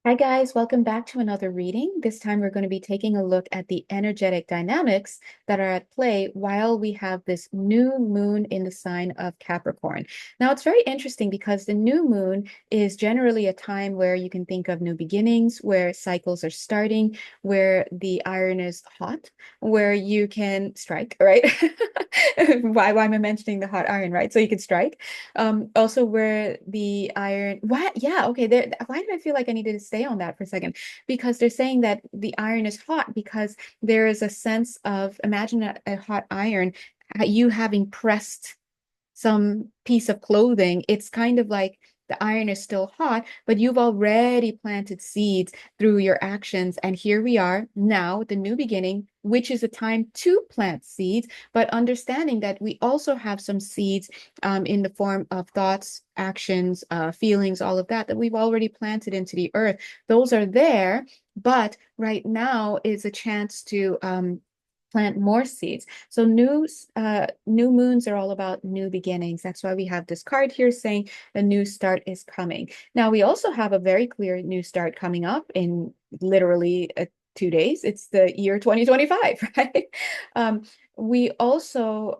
Hi guys, welcome back to another reading. This time we're going to be taking a look at the energetic dynamics that are at play while we have this new moon in the sign of Capricorn. Now it's very interesting because the new moon is generally a time where you can think of new beginnings, where cycles are starting, where the iron is hot, where you can strike, right? Why am I mentioning the hot iron, right? So you can strike. Also where the iron, what? Yeah, okay. There, why did I feel like I needed to stay on that for a second? Because they're saying that the iron is hot because there is a sense of, imagine a hot iron, you having pressed some piece of clothing. It's kind of like the iron is still hot, but you've already planted seeds through your actions. And here we are now, the new beginning, which is a time to plant seeds, but understanding that we also have some seeds in the form of thoughts, actions, feelings, all of that, that we've already planted into the earth. Those are there, but right now is a chance to plant more seeds. So new moons are all about new beginnings. That's why we have this card here saying a new start is coming. Now we also have a very clear new start coming up in literally 2 days. It's the year 2025, right? Um, we also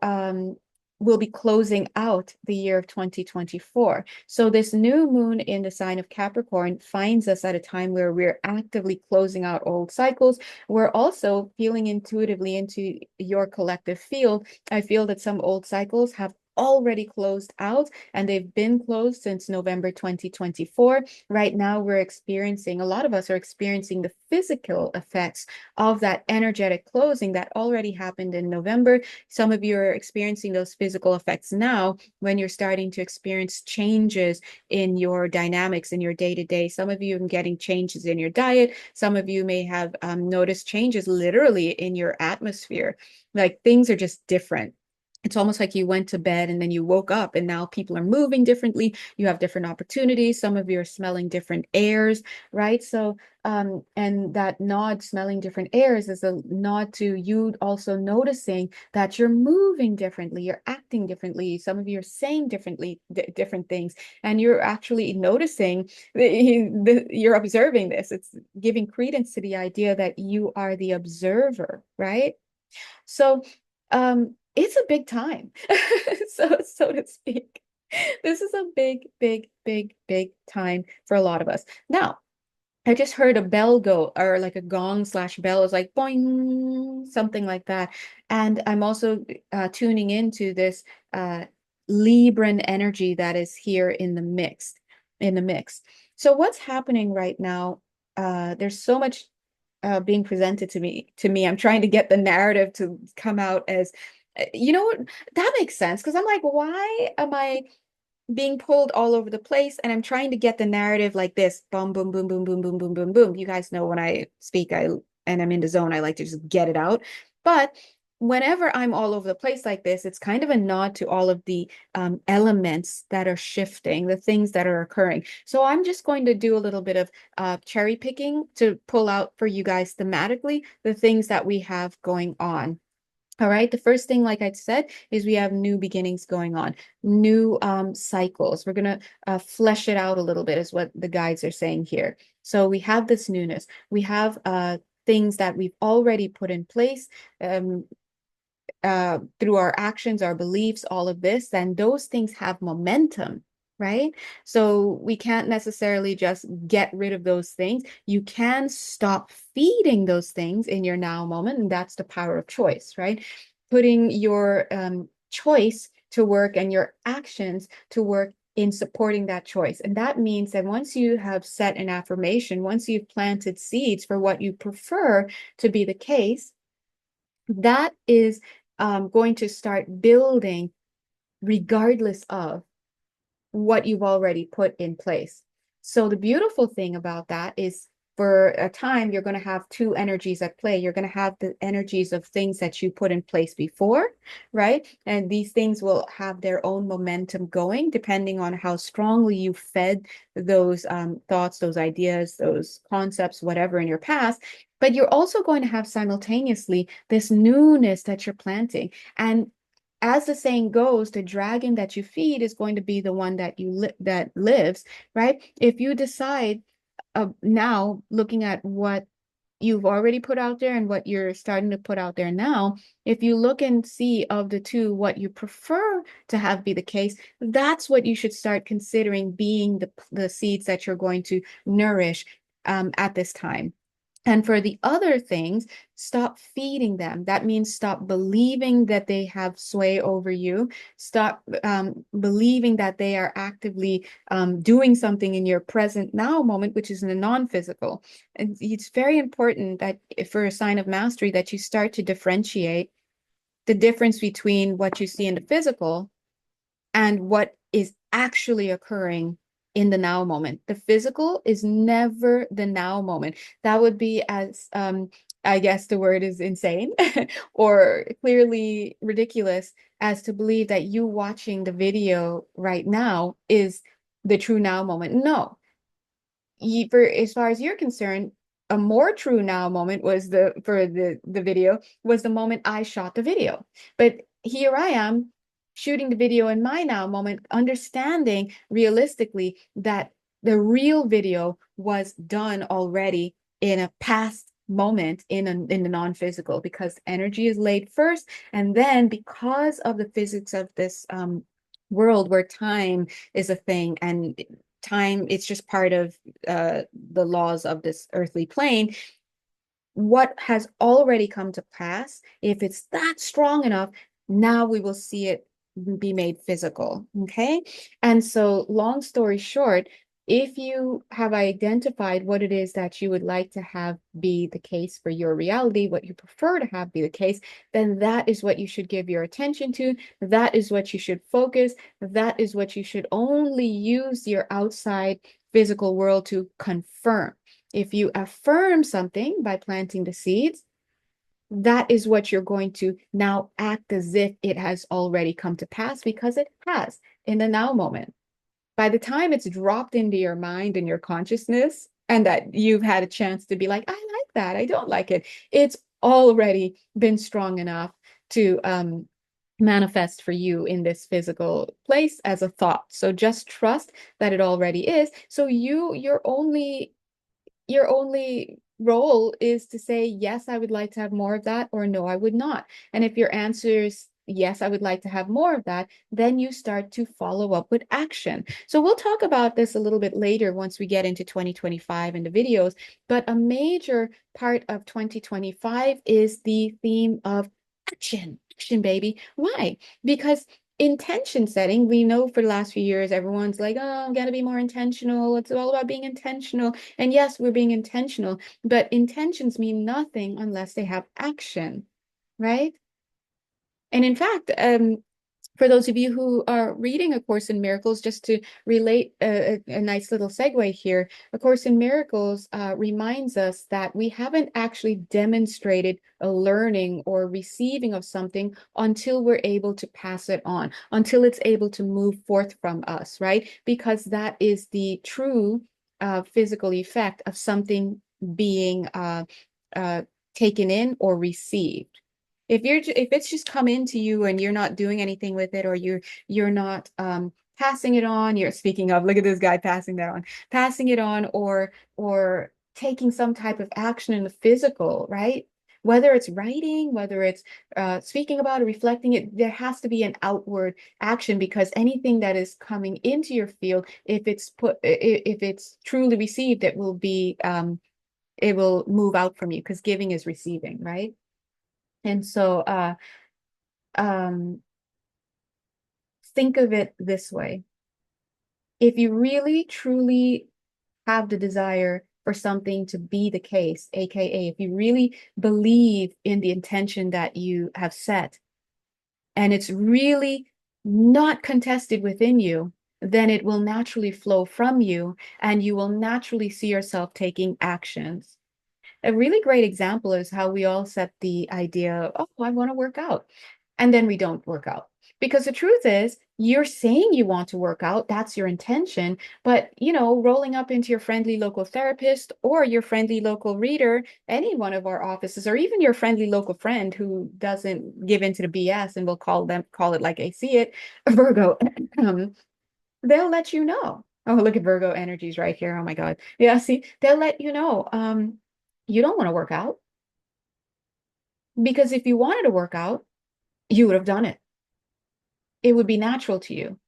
will be closing out the year of 2024. So this new moon in the sign of Capricorn finds us at a time where we're actively closing out old cycles. We're also feeling intuitively into your collective field. I feel that some old cycles have already closed out and they've been closed since November 2024. Right now, a lot of us are experiencing the physical effects of that energetic closing that already happened in November. Some of you are experiencing those physical effects now when you're starting to experience changes in your dynamics in your day-to-day. Some of you are getting changes in your diet. Some of you may have noticed changes literally in your atmosphere. Like things are just different. It's almost like you went to bed and then you woke up and now people are moving differently. You have different opportunities. Some of you are smelling different airs, right? So, and that nod, smelling different airs, is a nod to you also noticing that you're moving differently, you're acting differently. Some of you are saying different things, and you're actually noticing, you're observing this. It's giving credence to the idea that you are the observer, right? So, it's a big time, so to speak. This is a big, big, big, big time for a lot of us. Now, I just heard a bell go, or like a gong slash bell is like boing, something like that. And I'm also tuning into this Libran energy that is here in the mix. So what's happening right now? There's so much being presented to me. I'm trying to get the narrative to come out as, you know what, that makes sense because I'm like, why am I being pulled all over the place? And I'm trying to get the narrative like this, boom, boom, boom, boom, boom, boom, boom, boom, boom. You guys know when I speak, and I'm in the zone, I like to just get it out. But whenever I'm all over the place like this, it's kind of a nod to all of the elements that are shifting, the things that are occurring. So I'm just going to do a little bit of cherry picking to pull out for you guys thematically the things that we have going on. All right. The first thing, like I said, is we have new beginnings going on, new cycles. We're going to flesh it out a little bit, is what the guides are saying here. So we have this newness. We have things that we've already put in place. Through our actions, our beliefs, all of this, then those things have momentum, right? So we can't necessarily just get rid of those things. You can stop feeding those things in your now moment, and that's the power of choice, right? Putting your choice to work and your actions to work in supporting that choice. And that means that once you have set an affirmation, once you've planted seeds for what you prefer to be the case, that is going to start building regardless of what you've already put in place. So the beautiful thing about that is, for a time, you're going to have two energies at play. You're going to have the energies of things that you put in place before, right? And these things will have their own momentum going depending on how strongly you fed those thoughts, those ideas, those concepts, whatever in your past. But you're also going to have simultaneously this newness that you're planting. And as the saying goes, the dragon that you feed is going to be the one that that lives, right? If you decide now looking at what you've already put out there and what you're starting to put out there now, if you look and see of the two what you prefer to have be the case, that's what you should start considering being the seeds that you're going to nourish at this time. And for the other things, stop feeding them. That means stop believing that they have sway over you. Stop believing that they are actively doing something in your present now moment, which is in the non-physical. And it's very important that for a sign of mastery that you start to differentiate the difference between what you see in the physical and what is actually occurring in the now moment. The physical is never the now moment. That would be as I guess the word is insane or clearly ridiculous as to believe that you watching the video right now is the true now moment. No, for as far as you're concerned, a more true now moment was the video was the moment I shot the video. But here I am shooting the video in my now moment, understanding realistically that the real video was done already in a past moment in the non-physical because energy is laid first, and then because of the physics of this world where time is a thing and time it's just part of the laws of this earthly plane, what has already come to pass, if it's that strong enough, now we will see it be made physical. Okay. And so, long story short, if you have identified what it is that you would like to have be the case for your reality, what you prefer to have be the case, then that is what you should give your attention to. That is what you should focus. That is what you should only use your outside physical world to confirm. If you affirm something by planting the seeds, that is what you're going to now act as if it has already come to pass because it has in the now moment. By the time it's dropped into your mind and your consciousness, and that you've had a chance to be like, I like that, I don't like it, it's already been strong enough to manifest for you in this physical place as a thought. So just trust that it already is. So your only role is to say, yes, I would like to have more of that, or no, I would not. And if your answer is, yes, I would like to have more of that, then you start to follow up with action. So we'll talk about this a little bit later once we get into 2025 in the videos. But a major part of 2025 is the theme of action. Action, baby. Why? Because intention setting, we know for the last few years, everyone's like, oh, I'm gonna be more intentional. It's all about being intentional. And yes, we're being intentional, but intentions mean nothing unless they have action, right? And in fact, for those of you who are reading A Course in Miracles, just to relate a nice little segue here, A Course in Miracles reminds us that we haven't actually demonstrated a learning or receiving of something until we're able to pass it on, until it's able to move forth from us, right? Because that is the true physical effect of something being uh, taken in or received. If it's just come into you and you're not doing anything with it, or you're not passing it on, you're speaking of, look at this guy passing it on, or taking some type of action in the physical, right? Whether it's writing, whether it's speaking about it, reflecting it, there has to be an outward action, because anything that is coming into your field, if it's truly received, it will move out from you, because giving is receiving, right? And so um, think of it this way. If you really truly have the desire for something to be the case, AKA, if you really believe in the intention that you have set, and it's really not contested within you, then it will naturally flow from you, and you will naturally see yourself taking actions. A really great example is how we all set the idea, oh, I want to work out. And then we don't work out. Because the truth is, you're saying you want to work out, that's your intention. But, rolling up into your friendly local therapist or your friendly local reader, any one of our offices, or even your friendly local friend who doesn't give into the BS and will call it like I see it, Virgo, they'll let you know. Oh, look at Virgo energies right here. Oh my God. Yeah, see, they'll let you know, you don't want to work out because if you wanted to work out, you would have done it. It would be natural to you.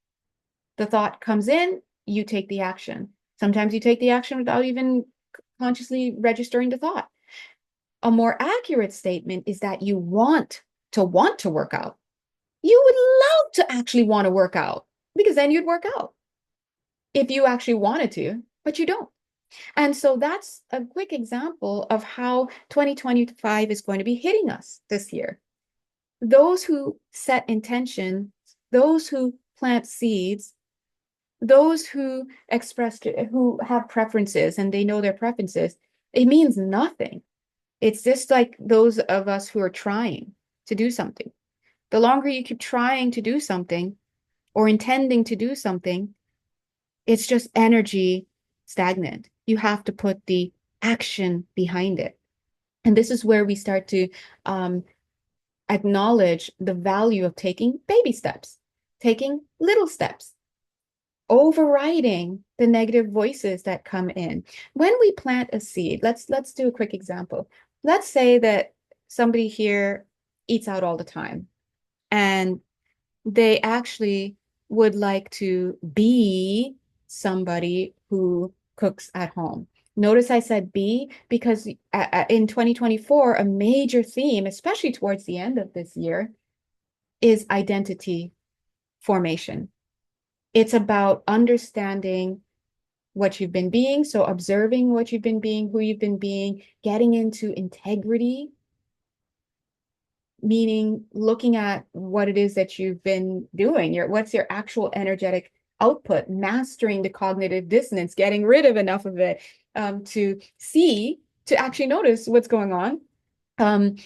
The thought comes in, you take the action. Sometimes you take the action without even consciously registering the thought. A more accurate statement is that you want to work out. You would love to actually want to work out because then you'd work out if you actually wanted to, but you don't. And so that's a quick example of how 2025 is going to be hitting us this year. Those who set intention, those who plant seeds, those who who have preferences and they know their preferences, it means nothing. It's just like those of us who are trying to do something. The longer you keep trying to do something or intending to do something, it's just energy stagnant. You have to put the action behind it. And this is where we start to um, acknowledge the value of taking baby steps, taking little steps, overriding the negative voices that come in. When we plant a seed, let's do a quick example. Let's say that somebody here eats out all the time and they actually would like to be somebody who cooks at home. Notice I said be because in 2024, a major theme, especially towards the end of this year, is identity formation. It's about understanding what you've been being. So observing what you've been being, who you've been being, getting into integrity, meaning looking at what it is that you've been doing. What's your actual energetic output, mastering the cognitive dissonance, getting rid of enough of it to see, to actually notice what's going on. Um,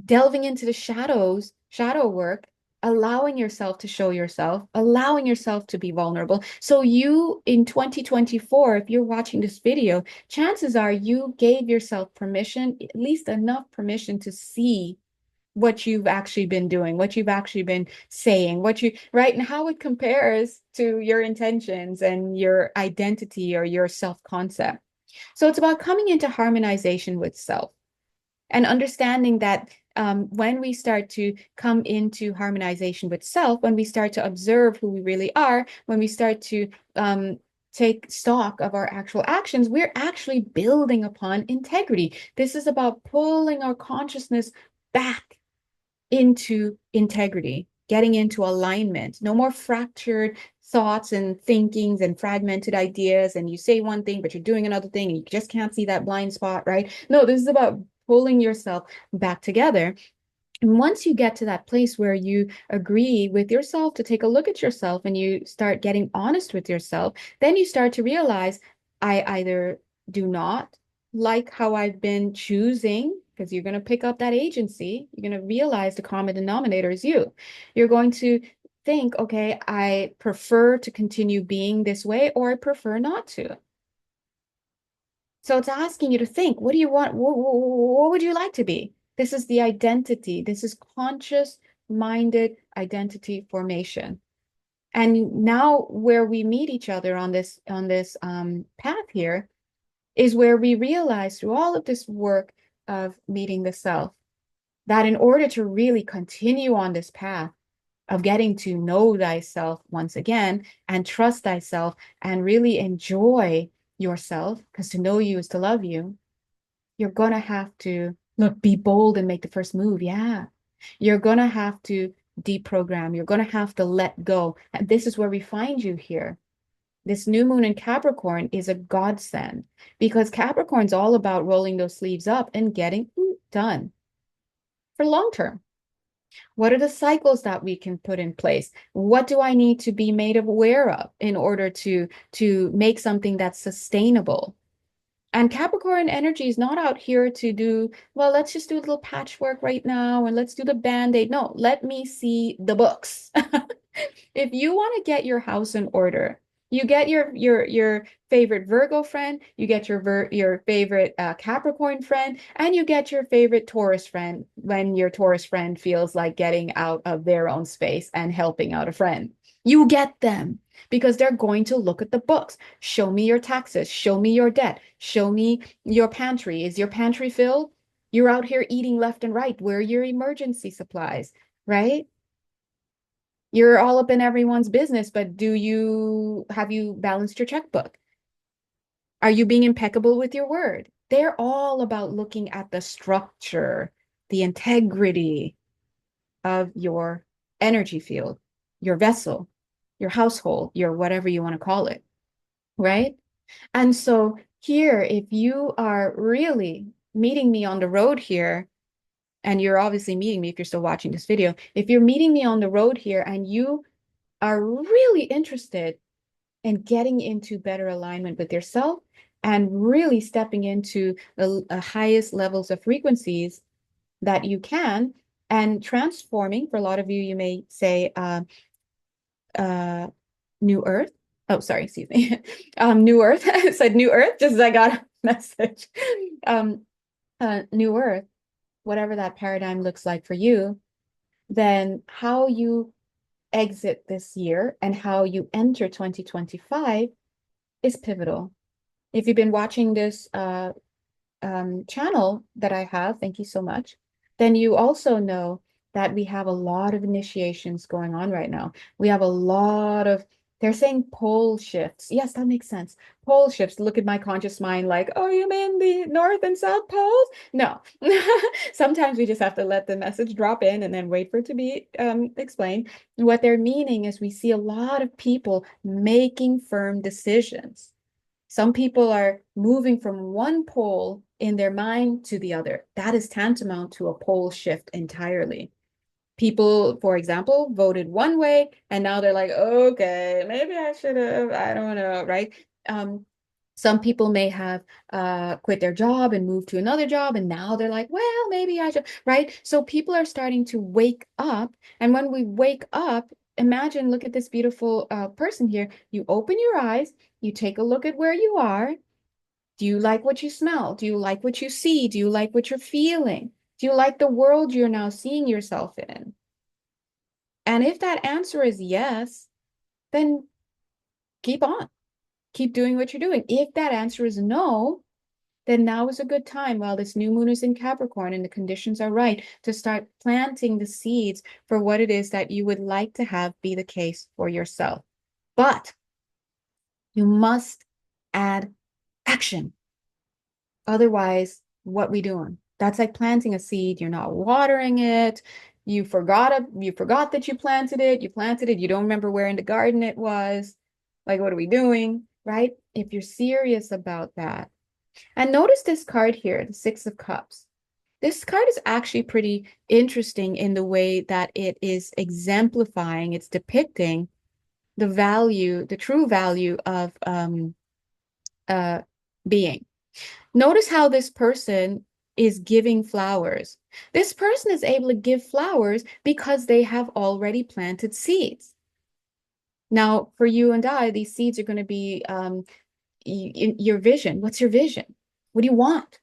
Delving into the shadows, shadow work, allowing yourself to show yourself, allowing yourself to be vulnerable. So you in 2024, if you're watching this video, chances are you gave yourself permission, at least enough permission to see what you've actually been doing, what you've actually been saying, right? And how it compares to your intentions and your identity or your self-concept. So it's about coming into harmonization with self and understanding that when we start to come into harmonization with self, when we start to observe who we really are, when we start to take stock of our actual actions, we're actually building upon integrity. This is about pulling our consciousness back into integrity, getting into alignment. No more fractured thoughts and thinkings and fragmented ideas. And you say one thing, but you're doing another thing and you just can't see that blind spot, right? No, this is about pulling yourself back together. And once you get to that place where you agree with yourself to take a look at yourself and you start getting honest with yourself, then you start to realize I either do not like how I've been choosing, because you're going to pick up that agency. You're going to realize the common denominator is you. You're going to think, okay, I prefer to continue being this way, or I prefer not to. So it's asking you to think, what do you want? What would you like to be? This is the identity. This is conscious minded identity formation. And now where we meet each other on this path here is where we realize through all of this work of meeting the self that in order to really continue on this path of getting to know thyself once again and trust thyself and really enjoy yourself, because to know you is to love you, you're going to have to look, be bold and make the first move. Yeah. You're going to have to deprogram. You're going to have to let go. And this is where we find you here. This new moon in Capricorn is a godsend because Capricorn's all about rolling those sleeves up and getting done for long term. What are the cycles that we can put in place? What do I need to be made aware of in order to make something that's sustainable? And Capricorn energy is not out here to do, well, let's just do a little patchwork right now and let's do the band-aid. No, let me see the books. If you want to get your house in order, you get your favorite Virgo friend, you get your favorite Capricorn friend, and you get your favorite Taurus friend when your Taurus friend feels like getting out of their own space and helping out a friend. You get them because they're going to look at the books. Show me your taxes. Show me your debt. Show me your pantry. Is your pantry filled? You're out here eating left and right. Where are your emergency supplies, right? You're all up in everyone's business, but have you balanced your checkbook? Are you being impeccable with your word? They're all about looking at the structure, the integrity of your energy field, your vessel, your household, your whatever you want to call it, right? And so here, if you are really meeting me on the road here, and you're obviously meeting me if you're still watching this video, if you're meeting me on the road here and you are really interested in getting into better alignment with yourself and really stepping into the highest levels of frequencies that you can and transforming, for a lot of you, you may say, uh, New Earth. Oh, sorry, excuse me. New Earth. I said New Earth just as I got a message. Um, New Earth, whatever that paradigm looks like for you, then how you exit this year and how you enter 2025 is pivotal. If you've been watching this channel that I have, thank you so much, then you also know that we have a lot of initiations going on right now. We have a lot of, they're saying pole shifts. Yes, that makes sense. Pole shifts. Look at my conscious mind like, oh, you mean the North and South poles? No. Sometimes we just have to let the message drop in and then wait for it to be explained. What they're meaning is we see a lot of people making firm decisions. Some people are moving from one pole in their mind to the other. That is tantamount to a pole shift entirely. People, for example, voted one way and now they're like, okay, maybe I should have, I don't know, right? Um, some people may have quit their job and moved to another job, and now they're like, well, maybe I should, right? So people are starting to wake up. And when we wake up, imagine, look at this beautiful person here. You open your eyes, you take a look at where you are. Do you like what you smell? Do you like what you see? Do you like what you're feeling? Do you like the world you're now seeing yourself in? And if that answer is yes, then keep on, keep doing what you're doing. If that answer is no, then now is a good time while this new moon is in Capricorn and the conditions are right to start planting the seeds for what it is that you would like to have be the case for yourself. But you must add action. Otherwise, what we doing? That's like planting a seed. You're not watering it. You forgot that you planted it. You planted it. You don't remember where in the garden it was. Like, what are we doing? Right? If you're serious about that. And notice this card here, the Six of Cups. This card is actually pretty interesting in the way that it is exemplifying, it's depicting the value, the true value of uh, being. Notice how this person is giving flowers. This person is able to give flowers because they have already planted seeds. Now, for you and I, these seeds are going to be your vision. What's your vision? What do you want?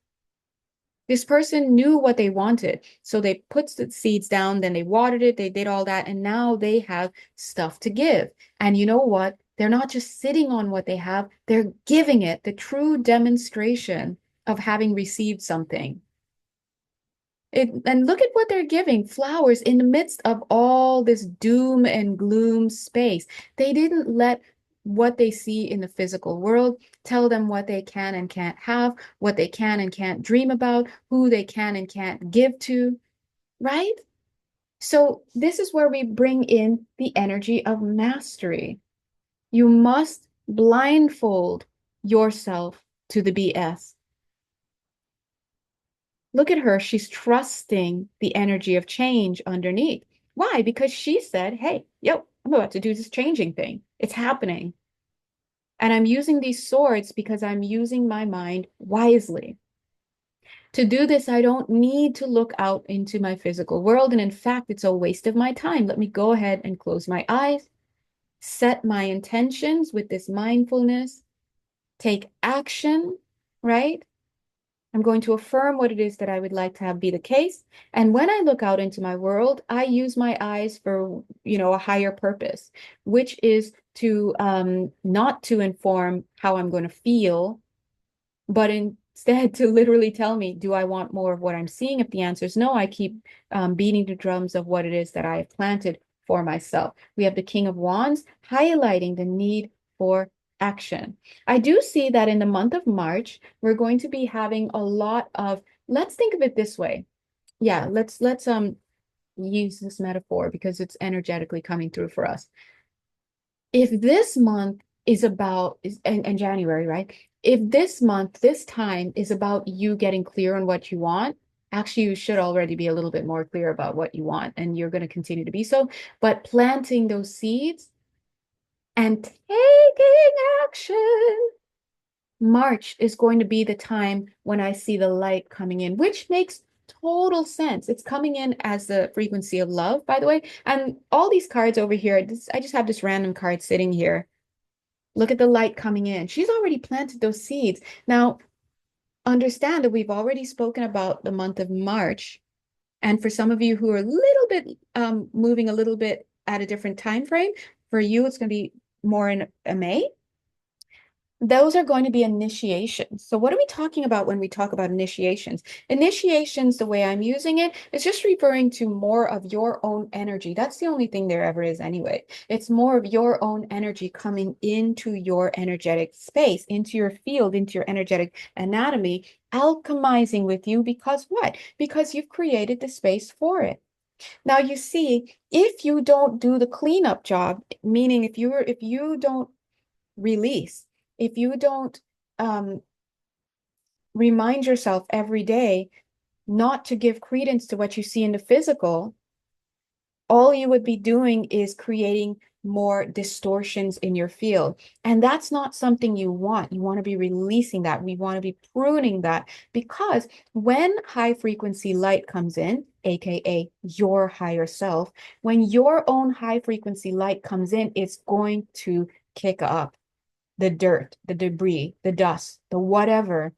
This person knew what they wanted. So they put the seeds down, then they watered it, they did all that, and now they have stuff to give. And you know what? They're not just sitting on what they have, they're giving it the true demonstration of having received something. And look at what they're giving, flowers in the midst of all this doom and gloom space. They didn't let what they see in the physical world tell them what they can and can't have, what they can and can't dream about, who they can and can't give to, right? So this is where we bring in the energy of mastery. You must blindfold yourself to the BS. Look at her. She's trusting the energy of change underneath. Why? Because she said, hey, yo, I'm about to do this changing thing. It's happening. And I'm using these swords because I'm using my mind wisely. To do this, I don't need to look out into my physical world. And in fact, it's a waste of my time. Let me go ahead and close my eyes, set my intentions with this mindfulness, take action, right? I'm going to affirm what it is that I would like to have be the case. And when I look out into my world, I use my eyes for, a higher purpose, which is to not to inform how I'm going to feel, but instead to literally tell me, do I want more of what I'm seeing? If the answer is no, I keep beating the drums of what it is that I have planted for myself. We have the King of Wands highlighting the need for action. I do see that in the month of March, we're going to be having a lot of, let's think of it this way. Yeah, let's use this metaphor because it's energetically coming through for us. If this month is about and January, right? If this month, this time is about you getting clear on what you want, actually you should already be a little bit more clear about what you want, and you're going to continue to be so. But planting those seeds and taking action. March is going to be the time when I see the light coming in, which makes total sense. It's coming in as the frequency of love, by the way. And all these cards over here, I just have this random card sitting here. Look at the light coming in. She's already planted those seeds. Now, understand that we've already spoken about the month of March. And for some of you who are a little bit moving a little bit at a different time frame, for you, it's going to be more in May. Those are going to be initiations. So what are we talking about when we talk about initiations? Initiations, the way I'm using it, is just referring to more of your own energy. That's the only thing there ever is anyway. It's more of your own energy coming into your energetic space, into your field, into your energetic anatomy, alchemizing with you because what? Because you've created the space for it. Now you see, if you don't do the cleanup job, meaning if you don't release, if you don't um, remind yourself every day not to give credence to what you see in the physical, all you would be doing is creating more distortions in your field. And that's not something you want. You want to be releasing that. We want to be pruning that because when high frequency light comes in, AKA your higher self, when your own high frequency light comes in, it's going to kick up the dirt, the debris, the dust, the whatever,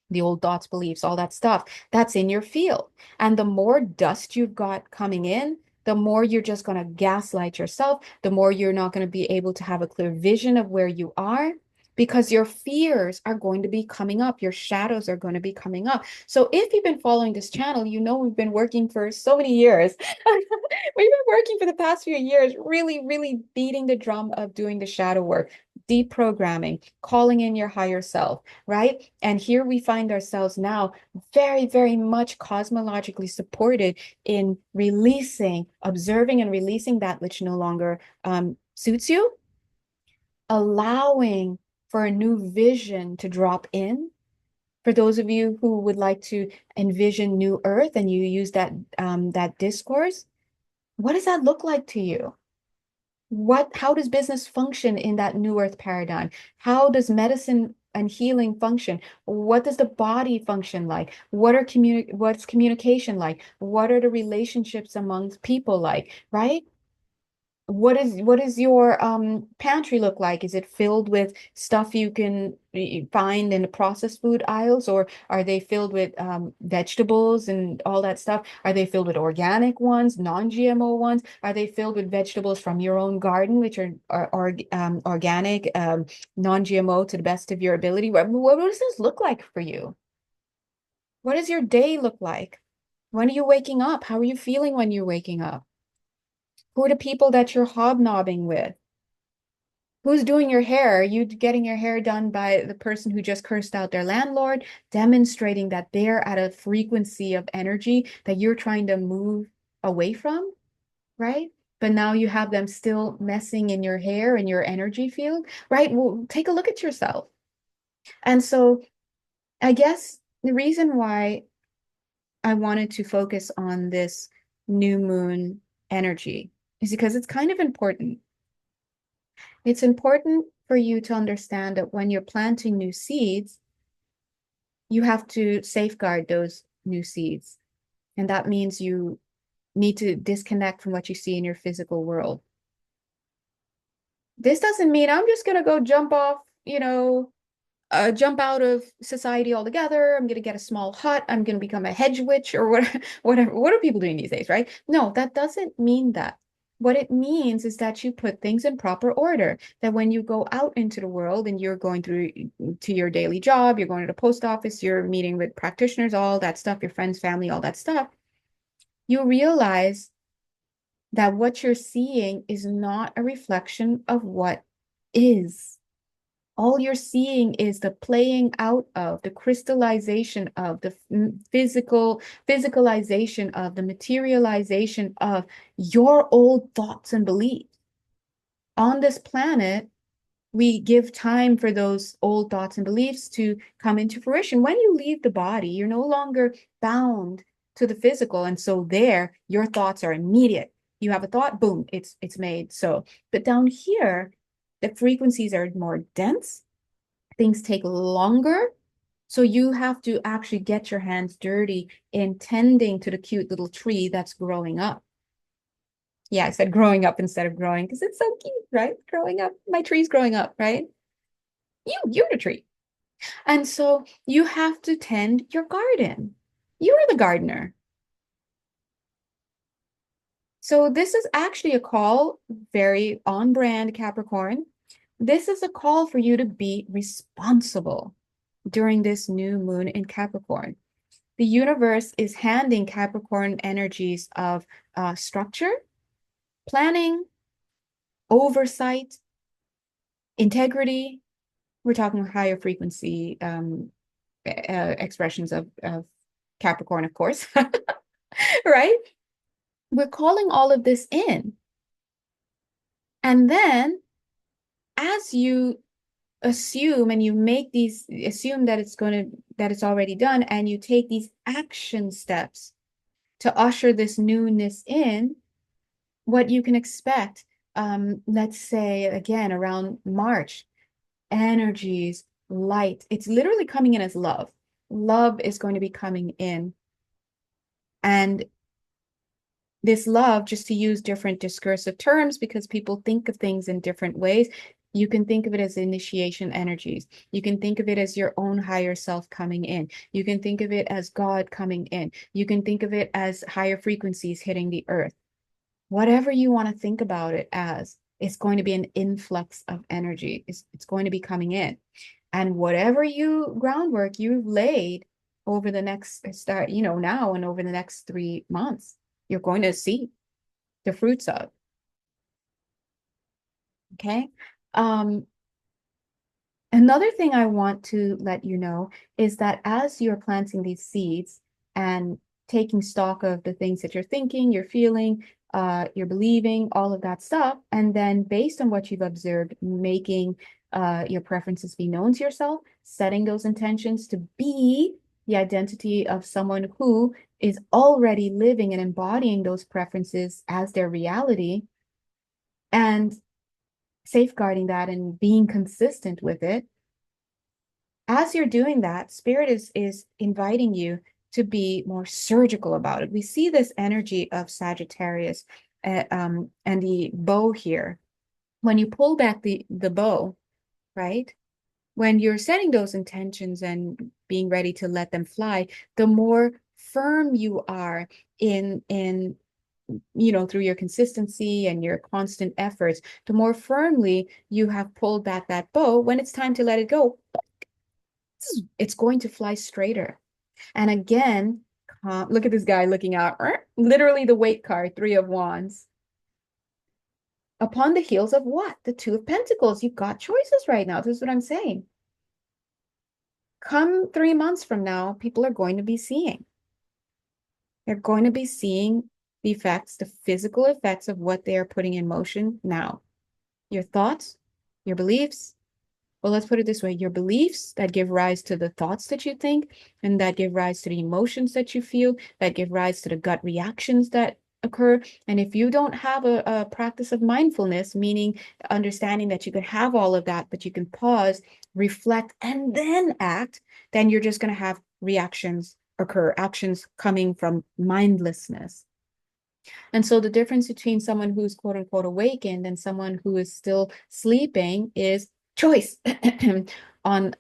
the old thoughts, beliefs, all that stuff that's in your field. And the more dust you've got coming in, the more you're just going to gaslight yourself, the more you're not going to be able to have a clear vision of where you are because your fears are going to be coming up. Your shadows are going to be coming up. So if you've been following this channel, you know we've been working for so many years. We've been working for the past few years, really, really beating the drum of doing the shadow work, deprogramming, calling in your higher self, right? And here we find ourselves now very, very much cosmologically supported in releasing, observing and releasing that which no longer suits you, allowing for a new vision to drop in. For those of you who would like to envision new earth and you use that discourse, what does that look like to you? How does business function in that new earth paradigm? How does medicine and healing function? What does the body function like? What's communication like? What are the relationships amongst people like, right? What is your pantry look like? Is it filled with stuff you can find in the processed food aisles, or are they filled with vegetables and all that stuff? Are they filled with organic ones, non-GMO ones? Are they filled with vegetables from your own garden, which are organic, non-GMO to the best of your ability? What does this look like for you? What does your day look like? When are you waking up? How are you feeling when you're waking up? Who are the people that you're hobnobbing with? Who's doing your hair? Are you getting your hair done by the person who just cursed out their landlord, demonstrating that they're at a frequency of energy that you're trying to move away from, right? But now you have them still messing in your hair and your energy field, right? Well, take a look at yourself. And so I guess the reason why I wanted to focus on this new moon energy is because it's kind of important. It's important for you to understand that when you're planting new seeds, you have to safeguard those new seeds. And that means you need to disconnect from what you see in your physical world. This doesn't mean I'm just going to go jump off, jump out of society altogether. I'm going to get a small hut. I'm going to become a hedge witch or whatever, whatever. What are people doing these days, right? No, that doesn't mean that. What it means is that you put things in proper order, that when you go out into the world and you're going through to your daily job, you're going to the post office, you're meeting with practitioners, all that stuff, your friends, family, all that stuff, you realize that what you're seeing is not a reflection of what is. All you're seeing is the playing out of the crystallization of the physicalization of the materialization of your old thoughts and beliefs. On this planet, we give time for those old thoughts and beliefs to come into fruition. When you leave the body, you're no longer bound to the physical. And so there, your thoughts are immediate. You have a thought, boom, it's made. So, but down here, the frequencies are more dense, things take longer. So you have to actually get your hands dirty in tending to the cute little tree that's growing up. Yeah, I said growing up instead of growing because it's so cute, right? Growing up, my tree's growing up, right? You're the tree. And so you have to tend your garden. You're the gardener. So this is actually a call, very on brand, Capricorn. This is a call for you to be responsible during this new moon in Capricorn. The universe is handing Capricorn energies of structure, planning, oversight, integrity. We're talking higher frequency expressions of Capricorn, of course, right? We're calling all of this in. And then as you assume and you make these, assume that that it's already done, and you take these action steps to usher this newness in, what you can expect, let's say again around March, energies, light, it's literally coming in as love. Love is going to be coming in. And this love, just to use different discursive terms because people think of things in different ways, you can think of it as initiation energies. You can think of it as your own higher self coming in. You can think of it as God coming in. You can think of it as higher frequencies hitting the earth. Whatever you want to think about it as, it's going to be an influx of energy. It's going to be coming in. And whatever groundwork you've laid over the next start, now and over the next 3 months, you're going to see the fruits of. Okay. Um, Another thing I want to let you know is that as you're planting these seeds and taking stock of the things that you're thinking, you're feeling, you're believing, all of that stuff, and then based on what you've observed, making your preferences be known to yourself, setting those intentions to be the identity of someone who is already living and embodying those preferences as their reality, and safeguarding that and being consistent with it. As you're doing that, Spirit is inviting you to be more surgical about it. We see this energy of Sagittarius and the bow here. When you pull back the bow, right? When you're setting those intentions and being ready to let them fly, the more firm you are in through your consistency and your constant efforts, the more firmly you have pulled back that bow. When it's time to let it go, it's going to fly straighter. And again, look at this guy looking out. Literally the weight card, 3 of Wands. Upon the heels of what? The 2 of Pentacles. You've got choices right now. This is what I'm saying. Come 3 months from now, people are going to be seeing. They're going to be seeing the effects, the physical effects of what they are putting in motion now. Your thoughts, your beliefs. Well, let's put it this way. Your beliefs that give rise to the thoughts that you think, and that give rise to the emotions that you feel, that give rise to the gut reactions that occur. And if you don't have a practice of mindfulness, meaning understanding that you can have all of that, but you can pause, reflect, and then act, then you're just going to have reactions occur, actions coming from mindlessness. And so the difference between someone who's quote unquote awakened and someone who is still sleeping is choice. on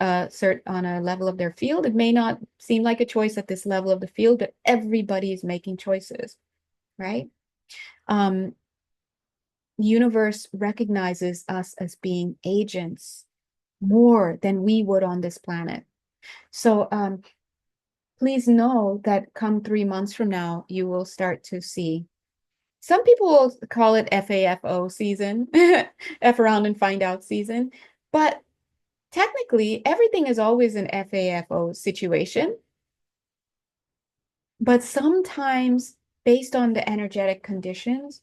a level of their field. It may not seem like a choice at this level of the field, but everybody is making choices, right? Um, universe recognizes us as being agents more than we would on this planet. So please know that come 3 months from now, you will start to see. Some people will call it FAFO season, F around and find out season. But technically, everything is always an FAFO situation. But sometimes, based on the energetic conditions,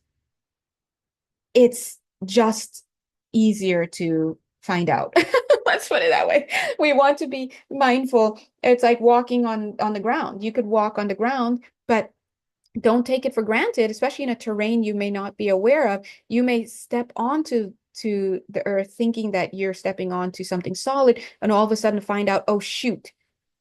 it's just easier to find out. Let's put it that way. We want to be mindful. It's like walking on the ground. You could walk on the ground, but don't take it for granted, especially in a terrain you may not be aware of. You may step onto the earth thinking that you're stepping onto something solid, and all of a sudden find out, oh shoot,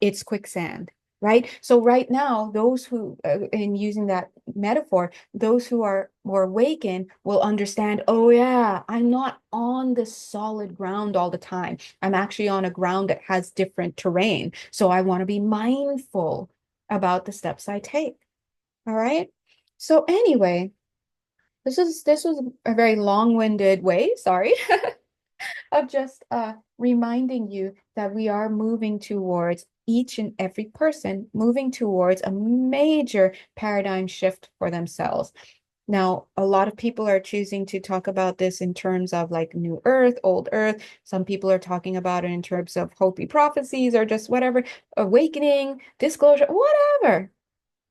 it's quicksand, right? So right now, those who, in using that metaphor, those who are more awakened will understand, oh yeah, I'm not on the solid ground all the time. I'm actually on a ground that has different terrain. So I want to be mindful about the steps I take. All right. So anyway, this was a very long-winded way, sorry, of just reminding you that we are moving towards each and every person moving towards a major paradigm shift for themselves. Now, a lot of people are choosing to talk about this in terms of like new earth, old earth. Some people are talking about it in terms of Hopi prophecies or just whatever, awakening, disclosure, whatever.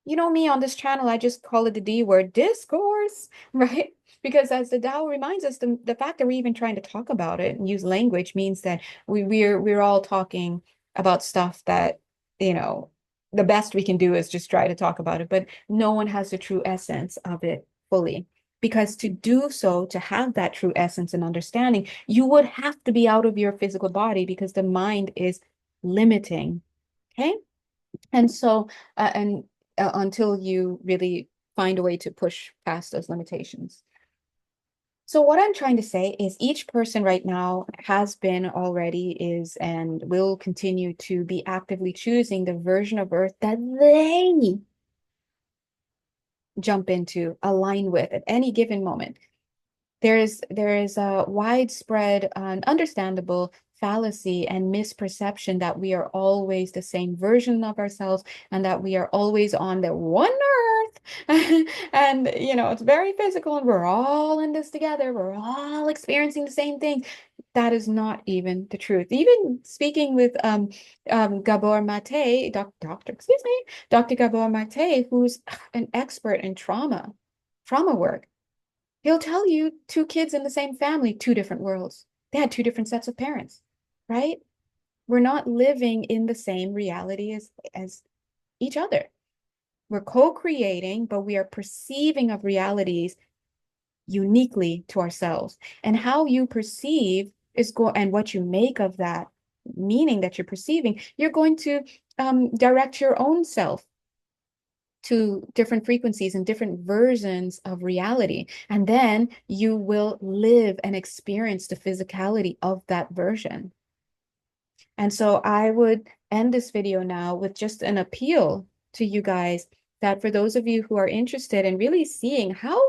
You know me on this channel, I just call it the D word, discourse, right? Because as the Tao reminds us, the fact that we're even trying to talk about it and use language means that we're all talking about stuff that, you know, the best we can do is just try to talk about it, but no one has the true essence of it fully. Because to do so, to have that true essence and understanding, you would have to be out of your physical body because the mind is limiting. Okay. And so, and until you really find a way to push past those limitations. So what I'm trying to say is each person right now has been already, is, and will continue to be actively choosing the version of Earth that they jump into, align with at any given moment. There is a widespread and understandable fallacy and misperception that we are always the same version of ourselves and that we are always on the one earth. And you know, it's very physical and we're all in this together. We're all experiencing the same thing. That is not even the truth. Even speaking with Gabor Mate, excuse me, Dr. Gabor Mate, who's an expert in trauma work. He'll tell you two kids in the same family, two different worlds. They had two different sets of parents, right? We're not living in the same reality as each other. We're co-creating, but we are perceiving of realities uniquely to ourselves. And how you perceive and what you make of that meaning that you're perceiving, you're going to direct your own self to different frequencies and different versions of reality. And then you will live and experience the physicality of that version. And so I would end this video now with just an appeal to you guys that for those of you who are interested in really seeing how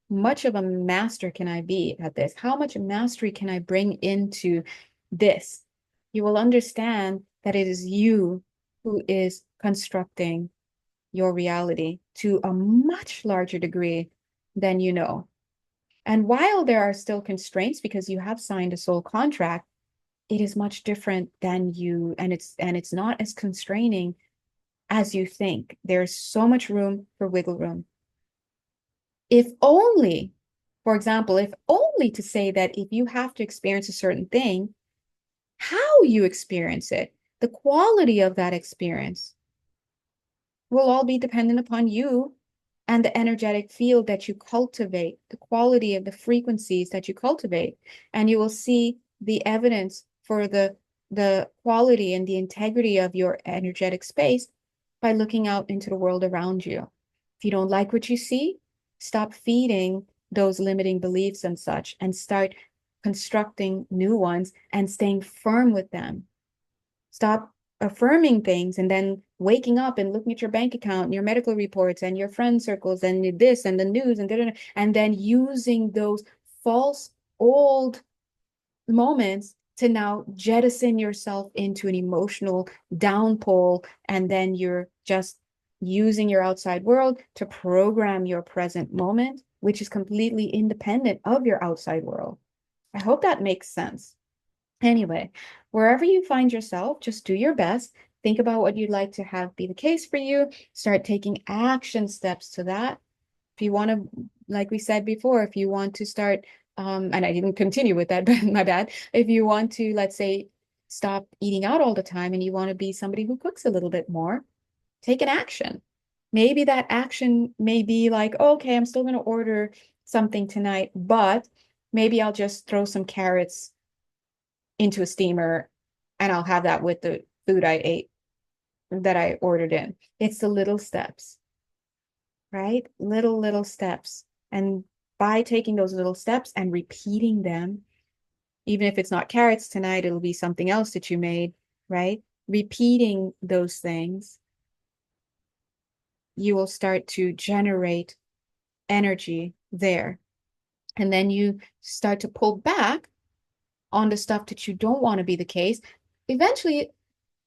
much of a master can I be at this, how much mastery can I bring into this, you will understand that it is you who is constructing your reality to a much larger degree than you know. And while there are still constraints because you have signed a soul contract, it is much different than you, and it's not as constraining as you think. There's so much room for wiggle room. If only, for example, if only to say that if you have to experience a certain thing, how you experience it, the quality of that experience will all be dependent upon you and the energetic field that you cultivate, the quality of the frequencies that you cultivate. And you will see the evidence for the quality and the integrity of your energetic space by looking out into the world around you. If you don't like what you see, stop feeding those limiting beliefs and such and start constructing new ones and staying firm with them. Stop affirming things and then waking up and looking at your bank account and your medical reports and your friend circles and this and the news and da-da-da, and then using those false old moments to now jettison yourself into an emotional downpole, and then you're just using your outside world to program your present moment, which is completely independent of your outside world. I hope that makes sense. Anyway, wherever you find yourself, just do your best. Think about what you'd like to have be the case for you. Start taking action steps to that. If you want to, like we said before, if you want to start, and I didn't continue with that, but my bad. If you want to, let's say, stop eating out all the time and you want to be somebody who cooks a little bit more, take an action. Maybe that action may be like, oh, okay, I'm still going to order something tonight, but maybe I'll just throw some carrots into a steamer and I'll have that with the food I ate that I ordered in. It's the little steps, right? Little steps. And by taking those little steps and repeating them, even if it's not carrots tonight, it'll be something else that you made, right? Repeating those things, you will start to generate energy there. And then you start to pull back on the stuff that you don't want to be the case. Eventually,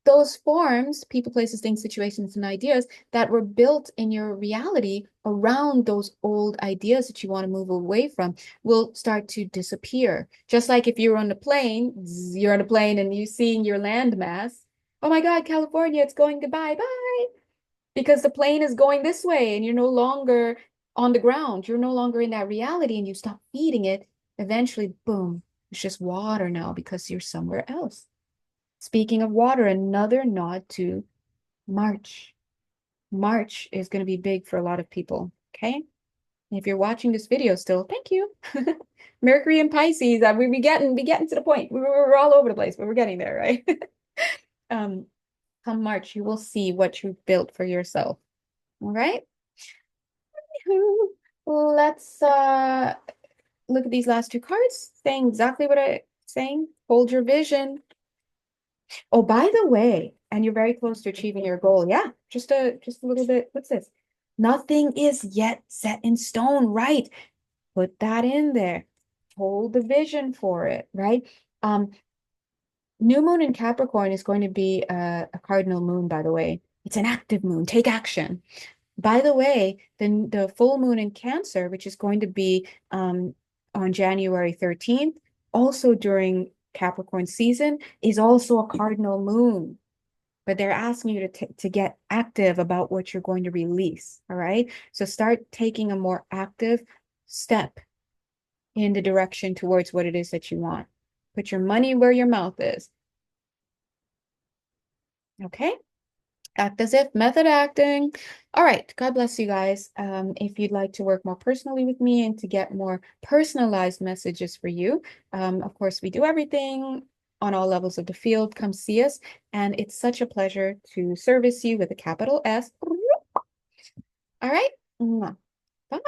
those forms, people, places, things, situations, and ideas that were built in your reality around those old ideas that you want to move away from will start to disappear. Just like if you're on the plane, you're on a plane and you seeing your landmass. Oh my God, California, it's going goodbye, bye. Because the plane is going this way and you're no longer on the ground. You're no longer in that reality and you stop feeding it. Eventually, boom, it's just water now because you're somewhere else. Speaking of water, another nod to March. March is going to be big for a lot of people. Okay. And if you're watching this video still, thank you. Mercury and Pisces, we getting to the point. We're all over the place, but we're getting there, right? um, come March, you will see what you've built for yourself. All right. Let's look at these last two cards, saying exactly what I'm saying. Hold your vision. Oh, by the way, and you're very close to achieving your goal. Yeah, just a little bit. What's this? Nothing is yet set in stone, right? Put that in there. Hold the vision for it, right? New moon in Capricorn is going to be a cardinal moon, by the way. It's an active moon. Take action. By the way, the full moon in Cancer, which is going to be on January 13th, also during Capricorn season, is also a cardinal moon. But they're asking you to get active about what you're going to release. All right. So start taking a more active step in the direction towards what it is that you want. Put your money where your mouth is. Okay. Act as if, method acting. All right. God bless you guys. If you'd like to work more personally with me and to get more personalized messages for you, of course, we do everything on all levels of the field. Come see us. And it's such a pleasure to service you with a capital S. All right. Bye.